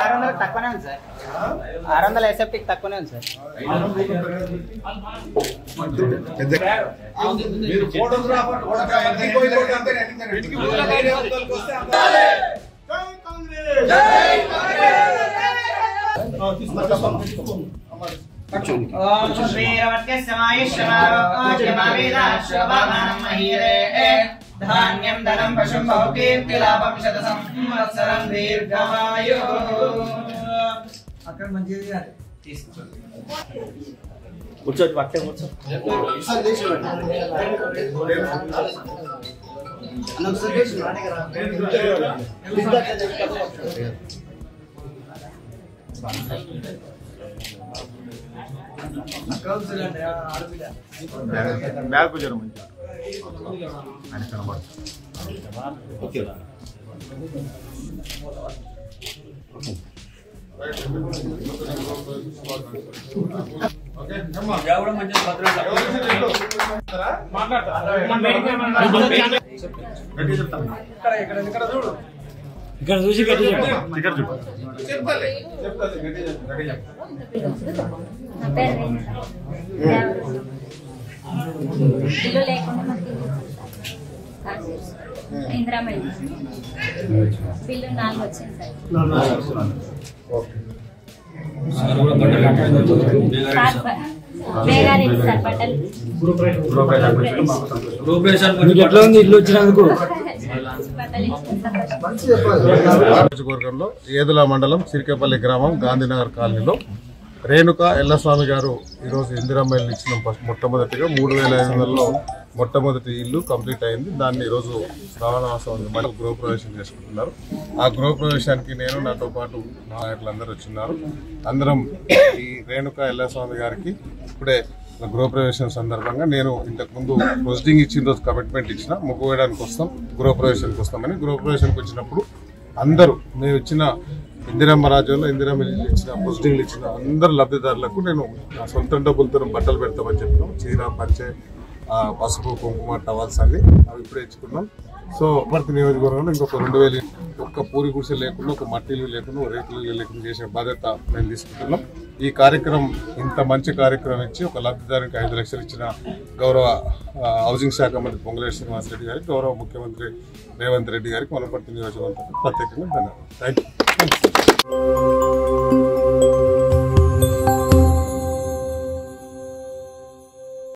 600 తక్కువనే ఉంది sir. 600 SFT తక్కువనే ఉంది సార్. ధాన్యం ధనం పశుం బహుకీర్తిలాభం శత సంవత్సరం దీర్ఘమాయు. అక్కడ మంచిది కాదు కూర్చోటి పట్టే కూర్చో. బ్యాగ్ కూర్చోరు మంచిగా ఆయన కనబడుతుంది. ఇక్కడ చూసి ఇల్లు లేకుండా ఇందిరా బిల్లు 4 వచ్చింది ఎట్లా ఉంది ఇల్లు వచ్చినందుకు? నియోజకవర్గంలో ఏదుల మండలం సిరికేపల్లి గ్రామం గాంధీనగర్ కాలనీలో రేణుకా ఎల్లస్వామి గారు ఈరోజు ఇందిరమ్మ ఇల్లు ఇచ్చిన మొట్టమొదటిగా 3500లో మొట్టమొదటి ఇల్లు కంప్లీట్ అయింది. దాన్ని ఈరోజు శ్రావణమాసం మళ్ళీ గృహప్రవేశం చేసుకుంటున్నారు. ఆ గృహప్రవేశానికి నేను నాతో పాటు నాయకులందరూ వచ్చిన్నారు. అందరం ఈ రేణుకా ఎల్లస్వామి గారికి ఇప్పుడే గృహప్రవేశం సందర్భంగా నేను ఇంతకుముందు ప్రొసీడింగ్ ఇచ్చిన రోజు కమిట్మెంట్ ఇచ్చిన ముగ్గు వేయడానికి వస్తాం, గృహప్రవేశానికి వస్తామని. గృహప్రవేశానికి వచ్చినప్పుడు అందరూ మేము ఇచ్చిన ఇందిరమ్మ రాజ్యంలో ఇందిరమ్మ ఇచ్చిన ప్రొసీడింగ్లు ఇచ్చిన అందరు లబ్ధిదారులకు నేను నా సొంత డబ్బులతో బట్టలు పెడతామని చెప్పినాం. చీర, పంచె, పసుపు, కుంకుమ, టవల్స్ అన్ని అవి ఇప్పుడే ఇచ్చుకున్నాం. సో ప్రతి నియోజకవర్గంలో ఇంకొక 2000 ఒక్క పూరి గుడిసె లేకుండా, ఒక మట్టిలు లేకుండా, రేకులు లేకుండా చేసే బాధ్యత మేము తీసుకుంటున్నాం. ఈ కార్యక్రమం ఇంత మంచి కార్యక్రమం ఇచ్చి ఒక లబ్ధిదారునికి 5 లక్షలు ఇచ్చిన గౌరవ హౌసింగ్ శాఖ మంత్రి పొంగులేటి శ్రీనివాసరెడ్డి గారికి, గౌరవ ముఖ్యమంత్రి రేవంత్ రెడ్డి గారికి వనపర్తి నియోజకవర్గం ప్రత్యేకంగా ధన్యవాదాలు. Thank you.